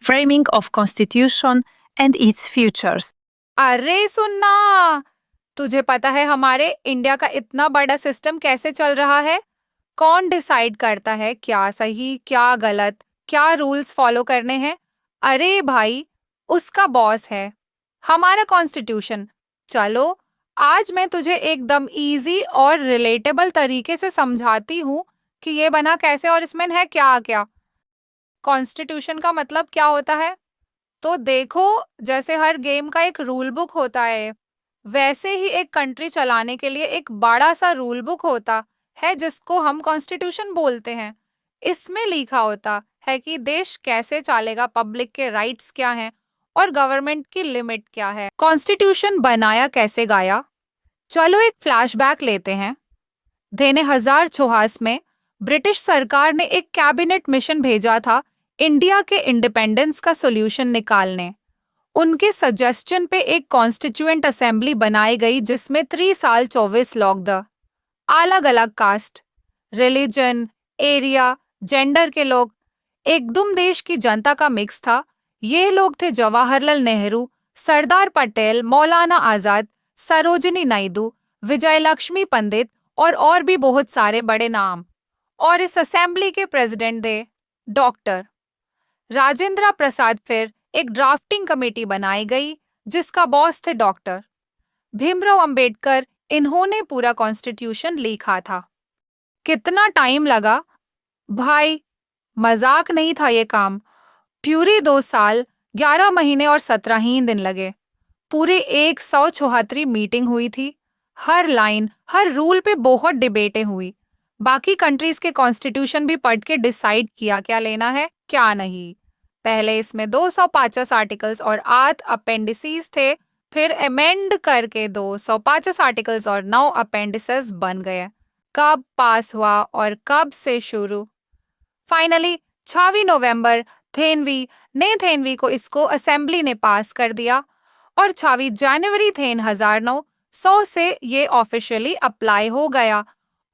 framing of Constitution and its futures. अरे सुनना, तुझे पता है हमारे इंडिया का इतना बड़ा सिस्टम कैसे चल रहा है? कौन डिसाइड करता है क्या सही क्या गलत, क्या रूल्स फॉलो करने हैं? अरे भाई, उसका बॉस है हमारा कॉन्स्टिट्यूशन। चलो, आज मैं तुझे एकदम इजी और रिलेटेबल तरीके से समझाती हूँ कि ये बना कैसे और इसमें है क्या क्या। कॉन्स्टिट्यूशन का मतलब क्या होता है? तो देखो, जैसे हर गेम का एक रूल बुक होता है, वैसे ही एक कंट्री चलाने के लिए एक बड़ा सा रूल बुक होता है जिसको हम कॉन्स्टिट्यूशन बोलते हैं। इसमें लिखा होता है कि देश कैसे चलेगा, पब्लिक के राइट्स क्या हैं और गवर्नमेंट की लिमिट क्या है। कॉन्स्टिट्यूशन बनाया कैसे गया? चलो एक फ्लैशबैक लेते हैं। देने 1064 में ब्रिटिश सरकार ने एक कैबिनेट मिशन भेजा था इंडिया के इंडिपेंडेंस का सॉल्यूशन निकालने। उनके सजेशन पे एक कॉन्स्टिट्यूएंट असेंबली बनाई गई जिसमें 3 साल 24 लोग द अलग अलग कास्ट, रिलीजन, एरिया, जेंडर के लोग, एकदम देश की जनता का मिक्स था। ये लोग थे जवाहरलाल नेहरू, सरदार पटेल, मौलाना आजाद, सरोजिनी नायडू, विजयलक्ष्मी पंडित और भी बहुत सारे बड़े नाम। और इस असेंबली के प्रेसिडेंट थे डॉक्टर राजेंद्र प्रसाद। फिर एक ड्राफ्टिंग कमेटी बनाई गई जिसका बॉस थे डॉक्टर भीमराव अंबेडकर। इन्होंने पूरा कॉन्स्टिट्यूशन लिखा था। कितना टाइम लगा भाई, मजाक नहीं था ये काम। पूरे 2 साल, 11 महीने और 17 ही दिन लगे। पूरे 174 मीटिंग हुई थी। हर लाइन, हर रूल पे बहुत डिबेटें हुई। बाकी कंट्रीज के कॉन्स्टिट्यूशन भी पढ़ के डिसाइड किया क्या लेना है क्या नहीं। पहले इसमें 250 आर्टिकल्स और 8 अपेंडिसेस थे, फिर अमेंड करके 250 आर्टिकल्स और 9 अपेंडिसेस बन गए। कब पास हुआ और कब से शुरू? फाइनली 26 नवंबर थेनवी को इसको असेंबली ने पास कर दिया और 26 जनवरी 1900 से ये ऑफिशियली अप्लाई हो गया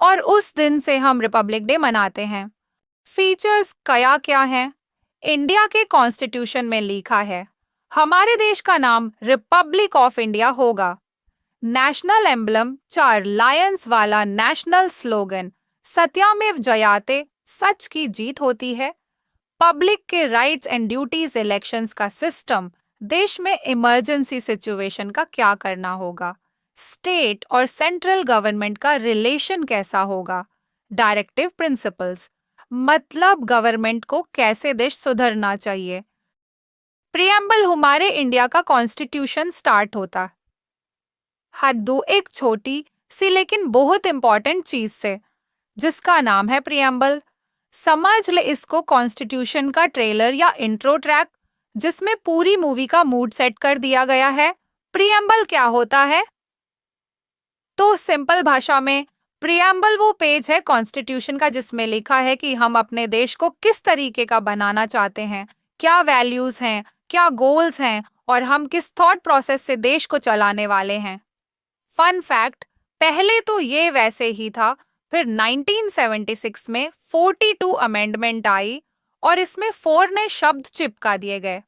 और उस दिन से हम रिपब्लिक डे मनाते हैं। फीचर्स क्या क्या हैं? इंडिया के कॉन्स्टिट्यूशन में लिखा है हमारे देश का नाम रिपब्लिक ऑफ इंडिया होगा। नेशनल एम्बलम 4 लायंस वाला नेशनल स्लोगन सत्यामेव जयाते, सच की जीत होती है। पब्लिक के राइट्स एंड ड्यूटीज इलेक्शंस का सिस्टम, देश में इमरजेंसी सिचुएशन का क्या करना होगा, स्टेट और सेंट्रल गवर्नमेंट का रिलेशन कैसा होगा, डायरेक्टिव प्रिंसिपल्स, मतलब गवर्नमेंट को कैसे देश सुधरना चाहिए। प्रियम्बल हमारे इंडिया का कॉन्स्टिट्यूशन स्टार्ट होता हद्दू एक छोटी सी लेकिन बहुत इंपॉर्टेंट चीज से जिसका नाम है प्रियम्बल। समझ ले इसको कॉन्स्टिट्यूशन का ट्रेलर या इंट्रो ट्रैक जिसमें पूरी मूवी का मूड सेट कर दिया गया है। प्रियम्बल क्या होता है? तो सिंपल भाषा में प्रियम्बल वो पेज है कॉन्स्टिट्यूशन का जिसमें लिखा है कि हम अपने देश को किस तरीके का बनाना चाहते हैं, क्या वैल्यूज हैं, क्या गोल्स हैं और हम किस थॉट प्रोसेस से देश को चलाने वाले हैं। फन फैक्ट, पहले तो ये वैसे ही था, फिर 1976 में 42 अमेंडमेंट आई और इसमें 4 नए शब्द चिपका दिए गए,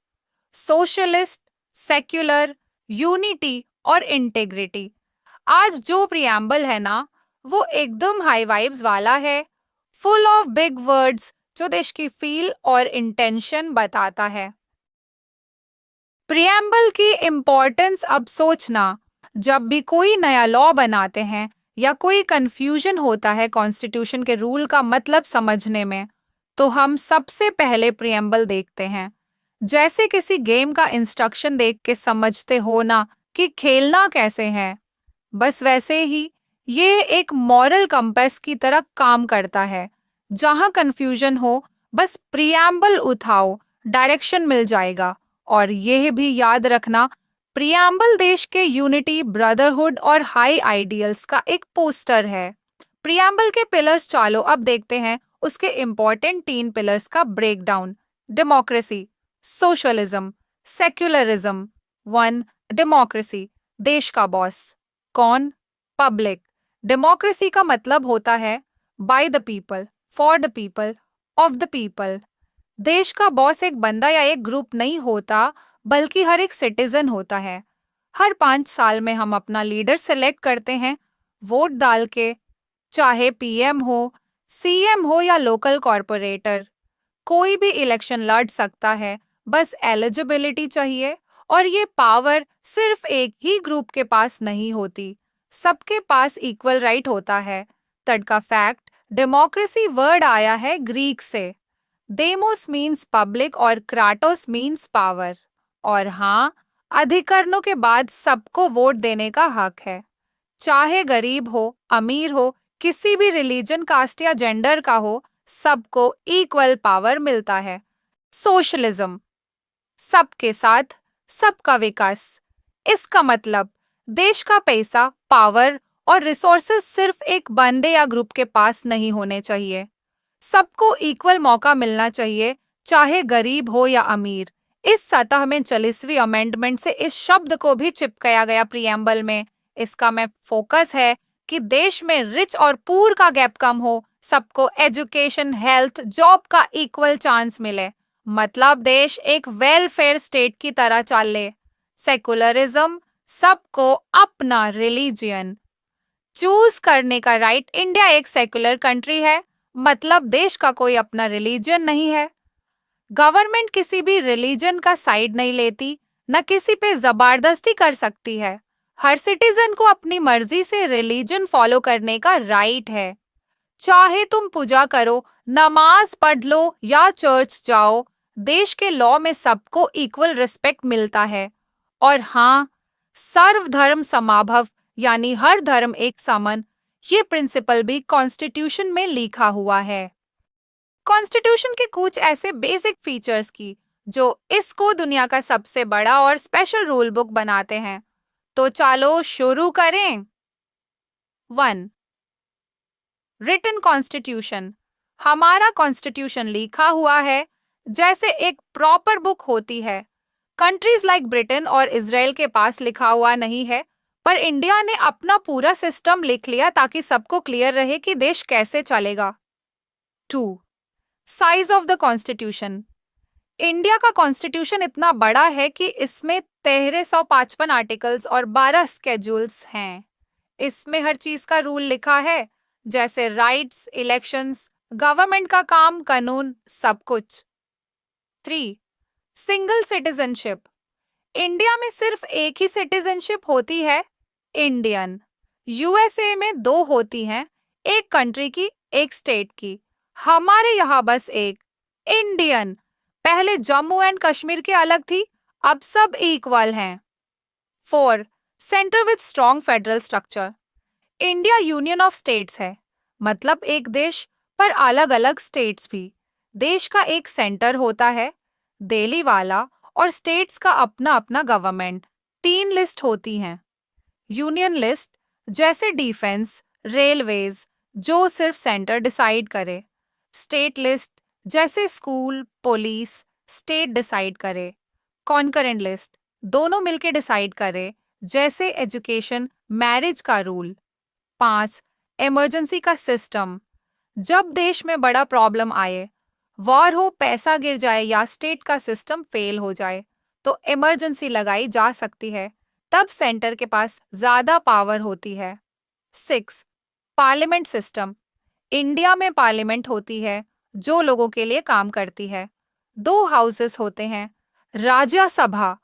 सोशलिस्ट, सेक्युलर, यूनिटी और इंटेग्रिटी। आज जो प्रियम्बल है ना, वो एकदम हाई वाइब्स वाला है, फुल ऑफ बिग वर्ड्स जो देश की फील और इंटेंशन बताता है। प्रियम्बल की इम्पोर्टेंस अब सोचना, जब भी कोई नया लॉ बनाते हैं या कोई कंफ्यूजन होता है कॉन्स्टिट्यूशन के रूल का मतलब समझने में, तो हम सबसे पहले प्रियम्बल देखते हैं। जैसे किसी गेम का इंस्ट्रक्शन देख के समझते हो ना कि खेलना कैसे है, बस वैसे ही ये एक मॉरल कंपास की तरह काम करता है। जहां कंफ्यूजन हो, बस प्रियम्बल उठाओ, डायरेक्शन मिल जाएगा। और यह भी याद रखना, प्रियम्बल देश के यूनिटी, ब्रदरहुड और हाई आइडियल्स का एक पोस्टर है। प्रियम्बल के पिलर्स चालो अब देखते हैं उसके इम्पोर्टेंट 3 पिलर्स का breakdown. Democracy, socialism, secularism. 1. Democracy, देश का बॉस कौन? पब्लिक। डेमोक्रेसी का मतलब होता है by the people, for the people, of the people. देश का बॉस एक बंदा या एक ग्रुप नहीं होता, बल्कि हर एक सिटीजन होता है। हर 5 साल में हम अपना लीडर सेलेक्ट करते हैं, वोट डाल के, चाहे पीएम हो, सीएम हो या लोकल कॉरपोरेटर। कोई भी इलेक्शन लड़ सकता है, बस एलिजिबिलिटी चाहिए। और ये पावर सिर्फ एक ही ग्रुप के पास नहीं होती, सबके पास इक्वल राइट होता है। तड़का फैक्ट, डेमोक्रेसी वर्ड आया है ग्रीक से। डेमोस मीन्स पब्लिक और क्राटोस मीन्स पावर। और हाँ, अधिकरणों के बाद सबको वोट देने का हक है, चाहे गरीब हो, अमीर हो, किसी भी रिलीजन, कास्ट या जेंडर का हो, सबको इक्वल पावर मिलता है। सोशलिज्म, सबके साथ सबका विकास। इसका मतलब देश का पैसा, पावर और रिसोर्सेज सिर्फ एक बंदे या ग्रुप के पास नहीं होने चाहिए। सबको इक्वल मौका मिलना चाहिए, चाहे गरीब हो या अमीर। इस सतह में 40वीं अमेंडमेंट से इस शब्द को भी चिपकाया गया प्रियम्बल में। इसका में फोकस है कि देश में रिच और पुअर का गैप कम हो, सबको एजुकेशन, हेल्थ, जॉब का इक्वल चांस मिले। मतलब देश एक वेलफेयर स्टेट की तरह चले। सेकुलरिज्म, सबको अपना रिलीजियन चूज करने का राइट। इंडिया एक सेकुलर कंट्री है, मतलब देश का कोई अपना रिलीजन नहीं है। गवर्नमेंट किसी भी रिलीजन का साइड नहीं लेती, न किसी पे जबरदस्ती कर सकती है। हर सिटीजन को अपनी मर्जी से रिलीजन फॉलो करने का राइट है। चाहे तुम पूजा करो, नमाज पढ़ लो या चर्च जाओ, देश के लॉ में सबको इक्वल रिस्पेक्ट मिलता है। और हाँ, सर्वधर्म समाभव, यानी हर धर्म एक समान, ये प्रिंसिपल भी कॉन्स्टिट्यूशन में लिखा हुआ है। कॉन्स्टिट्यूशन के कुछ ऐसे बेसिक फीचर्स की जो इसको दुनिया का सबसे बड़ा और स्पेशल रूल बुक बनाते हैं। तो चलो शुरू करें। 1. Written constitution. हमारा कॉन्स्टिट्यूशन लिखा हुआ है जैसे एक प्रॉपर बुक होती है। कंट्रीज लाइक ब्रिटेन और इजराइल के पास लिखा हुआ नहीं है, पर इंडिया ने अपना पूरा सिस्टम लिख लिया ताकि सबको क्लियर रहे कि देश कैसे चलेगा। 2. Size of the constitution. India का कॉन्स्टिट्यूशन इतना बड़ा है कि इसमें 1355 आर्टिकल्स और 12 स्केड्यूल्स हैं। इसमें हर चीज का रूल लिखा है, जैसे राइट्स, इलेक्शंस, गवर्नमेंट का काम, कानून, सब कुछ। 3. Single citizenship. इंडिया में सिर्फ एक ही सिटीजनशिप होती है, इंडियन। यूएसए में 2 होती हैं, एक कंट्री की, एक स्टेट की। हमारे यहाँ बस एक, इंडियन। पहले जम्मू एंड कश्मीर के अलग थी, अब सब इक्वल हैं। 4. Centre with strong federal structure. India union of states है, मतलब एक देश पर अलग अलग स्टेट्स भी। देश का एक सेंटर होता है, दिल्ली वाला, और स्टेट्स का अपना अपना गवर्नमेंट। 3 लिस्ट होती हैं। यूनियन लिस्ट, जैसे डिफेंस, रेलवेज, जो सिर्फ सेंटर डिसाइड करे। स्टेट लिस्ट, जैसे स्कूल, पुलिस, स्टेट डिसाइड करे। कॉन्करेंट लिस्ट, दोनों मिलके डिसाइड करे, जैसे एजुकेशन, मैरिज का रूल। 5. इमरजेंसी का सिस्टम। जब देश में बड़ा प्रॉब्लम आए, वॉर हो, पैसा गिर जाए या स्टेट का सिस्टम फेल हो जाए, तो इमरजेंसी लगाई जा सकती है। तब सेंटर के पास ज्यादा पावर होती है। 6. Parliament system. इंडिया में पार्लियामेंट होती है जो लोगों के लिए काम करती है। 2 हाउसेस होते हैं, Rajya Sabha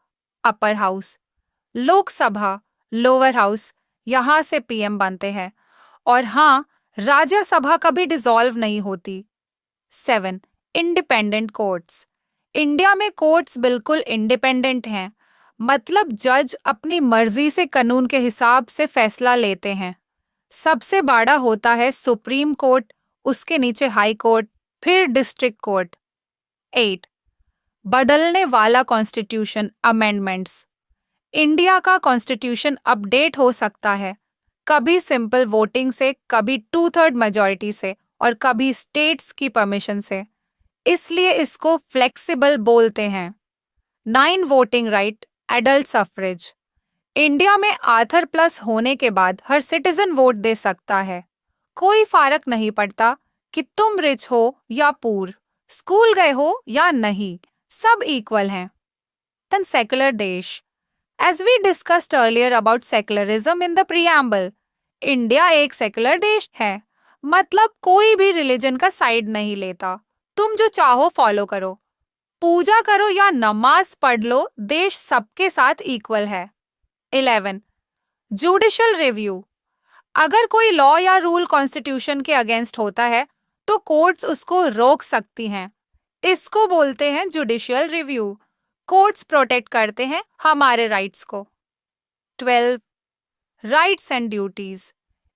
upper house, Lok Sabha lower house, यहाँ से पीएम बनते हैं। और हाँ, राज्यसभा कभी डिसॉल्व नहीं होती। 7. Independent courts. इंडिया में कोर्ट्स बिल्कुल इंडिपेंडेंट हैं, मतलब जज अपनी मर्जी से कानून के हिसाब से फैसला लेते हैं। सबसे बड़ा होता है सुप्रीम कोर्ट, उसके नीचे हाई कोर्ट, फिर डिस्ट्रिक्ट कोर्ट। 8. बदलने वाला कॉन्स्टिट्यूशन अमेंडमेंट्स। इंडिया का कॉन्स्टिट्यूशन अपडेट हो सकता है, कभी सिंपल वोटिंग से, कभी 2/3 मेजॉरिटी से, और कभी स्टेट्स की परमिशन से। इसलिए इसको फ्लेक्सिबल बोलते हैं। 9. Voting right, adult suffrage. India में आर्थर प्लस होने के बाद हर सिटीजन वोट दे सकता है। कोई फर्क नहीं पड़ता कि तुम रिच हो या पुअर, स्कूल गए हो या नहीं, सब इक्वल हैं। देन सेकुलर देश। As we discussed earlier about secularism in the preamble, India एक सेकुलर देश है, मतलब कोई भी रिलीजन का साइड नहीं लेता। तुम जो चाहो फॉलो करो, पूजा करो या नमाज पढ़ लो, देश सबके साथ इक्वल है। 11. Judicial review. अगर कोई लॉ या रूल कॉन्स्टिट्यूशन के अगेंस्ट होता है तो कोर्ट्स उसको रोक सकती हैं। इसको बोलते हैं जुडिशियल रिव्यू। कोर्ट्स प्रोटेक्ट करते हैं हमारे राइट्स को। 12. Rights and duties.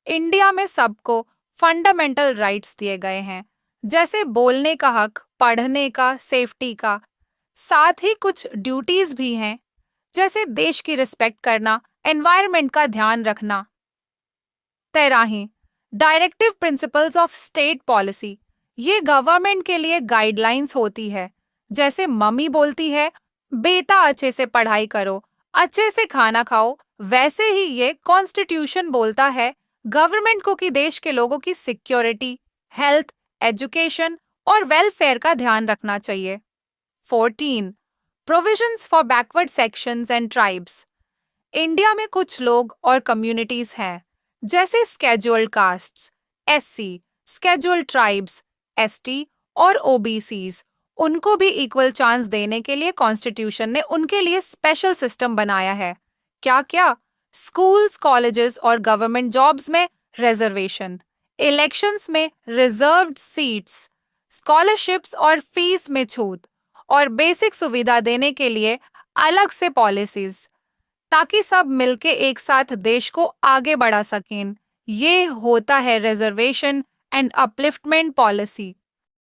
इंडिया में सबको फंडामेंटल राइट्स दिए गए हैं, जैसे बोलने का हक, पढ़ने का, सेफ्टी का। साथ ही कुछ ड्यूटीज भी हैं, जैसे देश की रिस्पेक्ट करना, एनवायरनमेंट का ध्यान रखना। 13. Directive principles of state policy. ये गवर्नमेंट के लिए गाइडलाइंस होती है, जैसे मम्मी बोलती है बेटा अच्छे से पढ़ाई करो, अच्छे से खाना खाओ, वैसे ही ये कॉन्स्टिट्यूशन बोलता है गवर्नमेंट को कि देश के लोगों की सिक्योरिटी, हेल्थ, एजुकेशन और वेलफेयर का ध्यान रखना चाहिए। 14. Provisions for backward sections and tribes. India में कुछ लोग और कम्युनिटीज हैं, जैसे scheduled castes, SC, scheduled tribes, ST और ओबीसीज। उनको भी इक्वल चांस देने के लिए कॉन्स्टिट्यूशन ने उनके लिए स्पेशल सिस्टम बनाया है। क्या क्या? स्कूल्स, कॉलेजेस और गवर्नमेंट जॉब्स में रिजर्वेशन, इलेक्शंस में रिजर्व्ड सीट्स, स्कॉलरशिप्स और फीस में छूट, और बेसिक सुविधा देने के लिए अलग से पॉलिसीज, ताकि सब मिलके एक साथ देश को आगे बढ़ा सकें। ये होता है रिजर्वेशन एंड अपलिफ्टमेंट पॉलिसी।